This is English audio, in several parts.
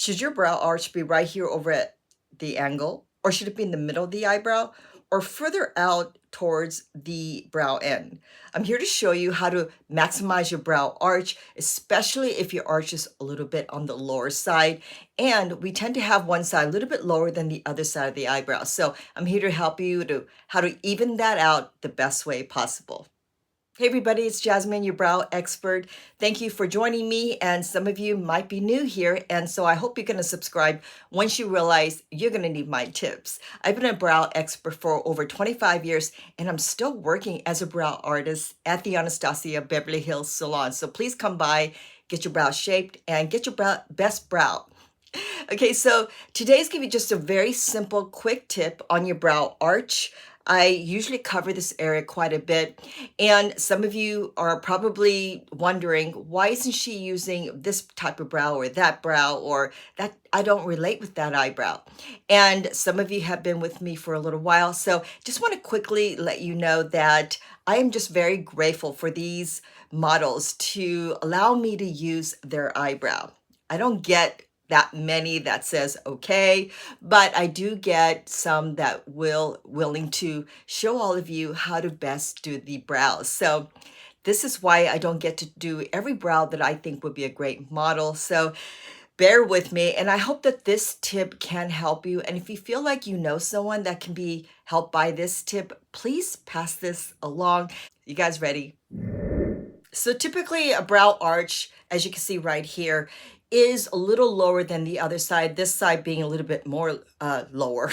Should your brow arch be right here over at the angle, or should it be in the middle of the eyebrow, or further out towards the brow end? I'm here to show you how to maximize your brow arch, especially if your arch is a little bit on the lower side. And we tend to have one side a little bit lower than the other side of the eyebrow. So I'm here to help you to how to even that out the best way possible. Hey everybody, it's Jasmine, your brow expert. Thank you for joining me, and some of you might be new here, and so I hope you're going to subscribe once you realize you're going to need my tips. I've been a brow expert for over 25 years, and I'm still working as a brow artist at the Anastasia Beverly Hills Salon. So please come by, get your brow shaped, and get your best brow. Okay, so today's going to be just a very simple, quick tip on your brow arch. I usually cover this area quite a bit, and some of you are probably wondering, why isn't she using this type of brow or that brow, or that I don't relate with that eyebrow? And some of you have been with me for a little while, so just want to quickly let you know that I am just very grateful for these models to allow me to use their eyebrow. I don't get that many that says okay, but I do get some that willing to show all of you how to best do the brows. So this is why I don't get to do every brow that I think would be a great model. So bear with me, and I hope that this tip can help you. And if you feel like you know someone that can be helped by this tip, please pass this along. You guys ready? So typically a brow arch, as you can see right here, is a little lower than the other side, this side being a little bit more lower.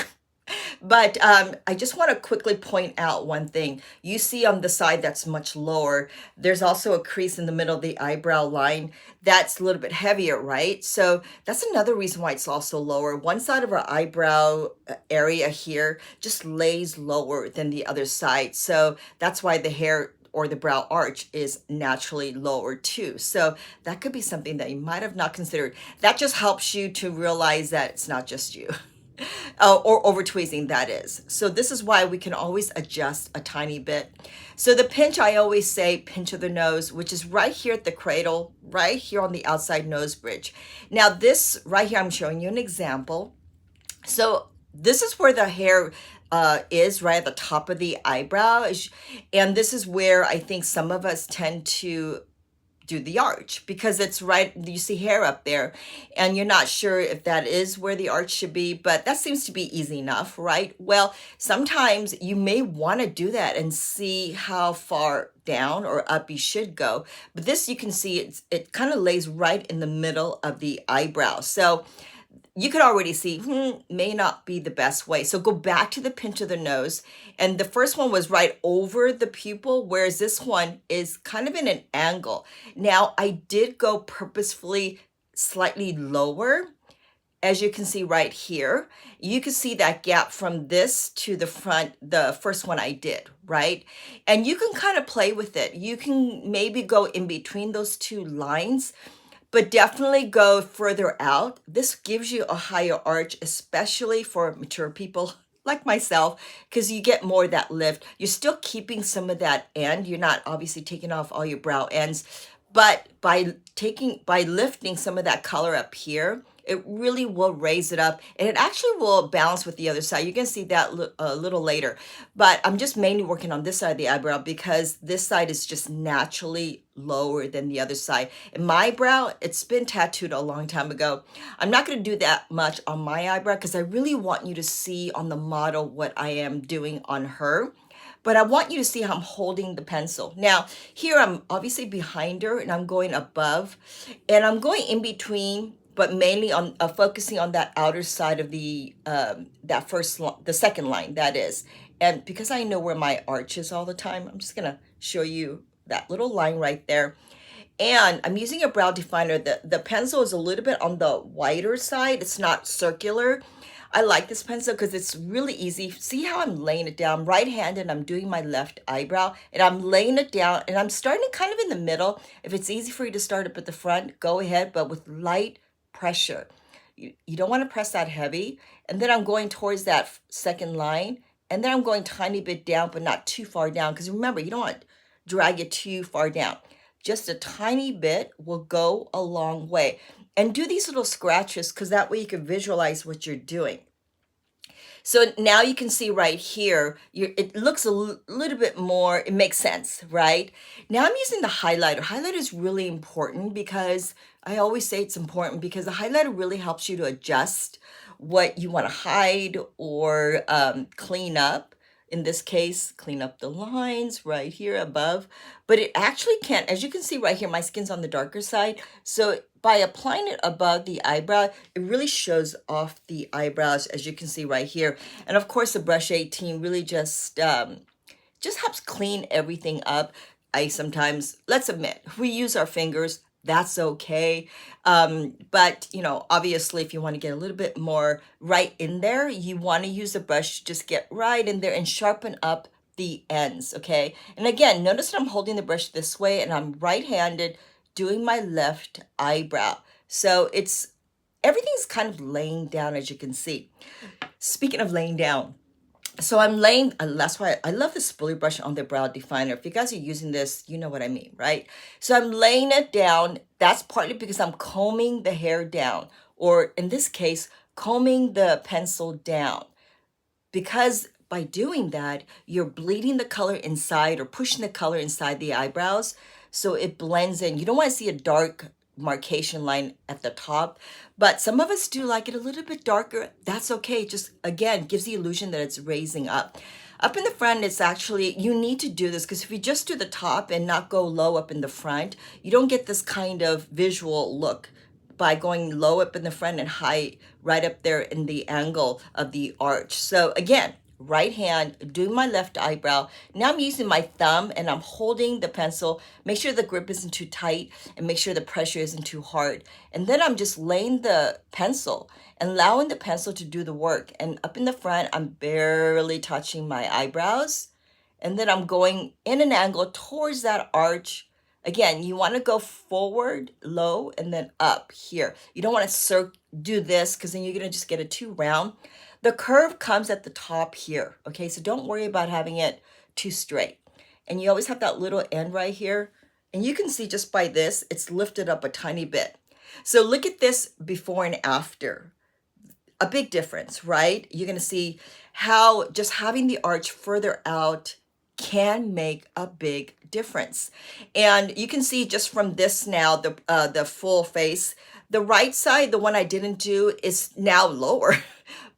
But I just want to quickly point out one thing. You see on the side that's much lower, there's also a crease in the middle of the eyebrow line that's a little bit heavier, right? So that's another reason why it's also lower. One side of our eyebrow area here just lays lower than the other side. So that's why the hair or the brow arch is naturally lower too. So that could be something that you might have not considered. That just helps you to realize that it's not just you. Or over tweezing, that is. So this is why we can always adjust a tiny bit. So the pinch, I always say pinch of the nose, which is right here at the cradle, right here on the outside nose bridge. Now this right here, I'm showing you an example. So this is where the hair is right at the top of the eyebrow. And this is where I think some of us tend to do the arch, because it's right, you see hair up there and you're not sure if that is where the arch should be, but that seems to be easy enough, right? Well, sometimes you may want to do that and see how far down or up you should go. But this, you can see it kind of lays right in the middle of the eyebrow. So you could already see, may not be the best way. So go back to the pinch of the nose. And the first one was right over the pupil, whereas this one is kind of in an angle. Now, I did go purposefully slightly lower. As you can see right here, you can see that gap from this to the front, the first one I did, right? And you can kind of play with it. You can maybe go in between those two lines, but definitely go further out. This gives you a higher arch, especially for mature people like myself, because you get more of that lift. You're still keeping some of that end. You're not obviously taking off all your brow ends, but by lifting some of that color up here, it really will raise it up, and it actually will balance with the other side. You're gonna see that a little later, but I'm just mainly working on this side of the eyebrow because this side is just naturally lower than the other side. And my brow, it's been tattooed a long time ago. I'm not gonna do that much on my eyebrow because I really want you to see on the model what I am doing on her. But I want you to see how I'm holding the pencil. Now, here I'm obviously behind her and I'm going above and I'm going in between, but mainly on focusing on that outer side of the the second line, that is. And because I know where my arch is all the time, I'm just gonna show you that little line right there. And I'm using a brow definer. The pencil is a little bit on the wider side. It's not circular. I like this pencil because it's really easy. See how I'm laying it down right-handed. I'm doing my left eyebrow and I'm laying it down and I'm starting kind of in the middle. If it's easy for you to start up at the front, go ahead, but with light pressure. You don't want to press that heavy. And then I'm going towards that second line, and then I'm going tiny bit down, but not too far down, because remember, you don't want to drag it too far down. Just a tiny bit will go a long way. and do these little scratches because that way you can visualize what you're doing. So now you can see right here, it looks a little bit more, it makes sense, right? Now I'm using the highlighter. Highlighter is really important because I always say it's important because the highlighter really helps you to adjust what you want to hide or clean up. In this case, clean up the lines right here above. But it actually can't, as you can see right here, my skin's on the darker side. So by applying it above the eyebrow, it really shows off the eyebrows, as you can see right here. And of course, the brush 18 really just helps clean everything up. I sometimes, let's admit, we use our fingers. That's okay. But, you know, obviously, if you want to get a little bit more right in there, you want to use a brush to just get right in there and sharpen up the ends, okay? And again, notice that I'm holding the brush this way and I'm right-handed doing my left eyebrow. So it's, everything's kind of laying down, as you can see. Speaking of laying down, so I'm laying, that's why I love the spoolie brush on the brow definer. If you guys are using this, you know what I mean, right? So I'm laying it down. That's partly because I'm combing the hair down, or in this case, combing the pencil down. Because by doing that, you're bleeding the color inside or pushing the color inside the eyebrows, so it blends in. You don't want to see a dark marcation line at the top, but some of us do like it a little bit darker. That's okay. Just again, gives the illusion that it's raising up. Up in the front, it's actually, you need to do this because if you just do the top and not go low up in the front, you don't get this kind of visual look by going low up in the front and high right up there in the angle of the arch. So again, right hand, doing my left eyebrow. Now I'm using my thumb and I'm holding the pencil. Make sure the grip isn't too tight and make sure the pressure isn't too hard. And then I'm just laying the pencil and allowing the pencil to do the work. And up in the front, I'm barely touching my eyebrows. And then I'm going in an angle towards that arch. Again, you want to go forward, low, and then up here. You don't want to do this because then you're going to just get it too round. The curve comes at the top here, okay? So don't worry about having it too straight. And you always have that little end right here. And you can see just by this, it's lifted up a tiny bit. So look at this before and after. A big difference, right? You're going to see how just having the arch further out can make a big difference. And you can see just from this now, the full face, the right side, the one I didn't do, is now lower.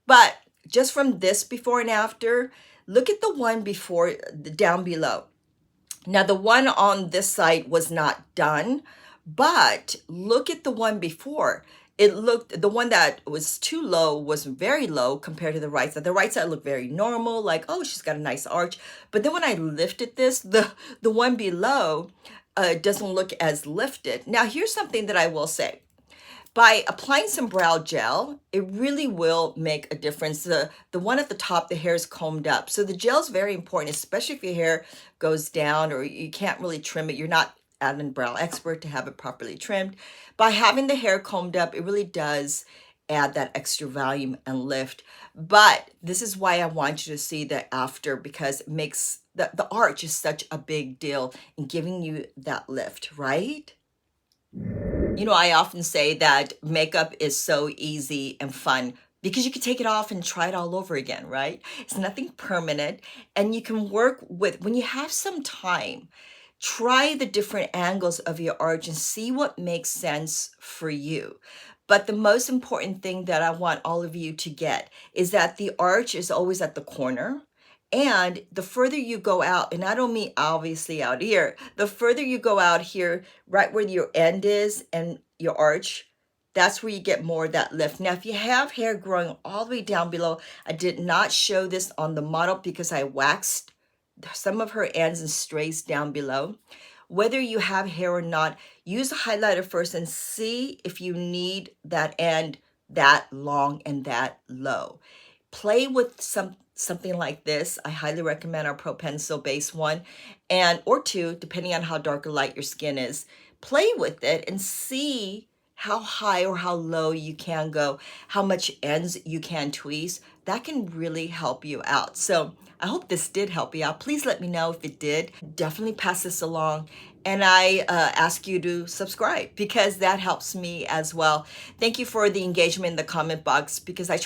But just from this before and after, look at the one before, down below. Now the one on this side was not done, but look at the one before. It looked, the one that was too low was very low compared to the right side. The right side looked very normal, like, oh, she's got a nice arch. But then when I lifted this, the one below doesn't look as lifted. Now here's something that I will say. By applying some brow gel, it really will make a difference. The one at the top, the hair is combed up. So the gel is very important, especially if your hair goes down or you can't really trim it. You're not an brow expert to have it properly trimmed. By having the hair combed up, it really does add that extra volume and lift. But this is why I want you to see the after, because it makes the arch is such a big deal in giving you that lift, right? You know, I often say that makeup is so easy and fun because you can take it off and try it all over again, right? It's nothing permanent. And you can work with, when you have some time, try the different angles of your arch and see what makes sense for you. But the most important thing that I want all of you to get is that the arch is always at the corner. And the further you go out, and I don't mean obviously out here, the further you go out here, right where your end is and your arch, that's where you get more of that lift. Now, if you have hair growing all the way down below, I did not show this on the model because I waxed some of her ends and strays down below. Whether you have hair or not, use a highlighter first and see if you need that end that long and that low. Play with something like this. I highly recommend our Pro Pencil base one or two, depending on how dark or light your skin is. Play with it and see how high or how low you can go, how much ends you can tweeze. That can really help you out. So I hope this did help you out. Please let me know if it did. Definitely pass this along. And I ask you to subscribe because that helps me as well. Thank you for the engagement in the comment box because I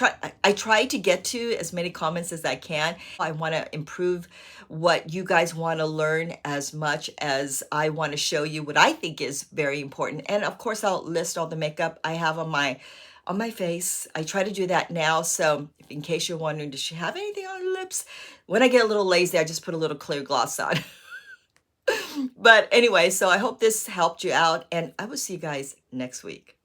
try to get to as many comments as I can. I want to improve what you guys want to learn as much as I want to show you what I think is very important. And of course, I'll list all the makeup I have on my face. I try to do that now. So if, in case you're wondering, does she have anything on her lips? When I get a little lazy, I just put a little clear gloss on. But anyway, so I hope this helped you out, and I will see you guys next week.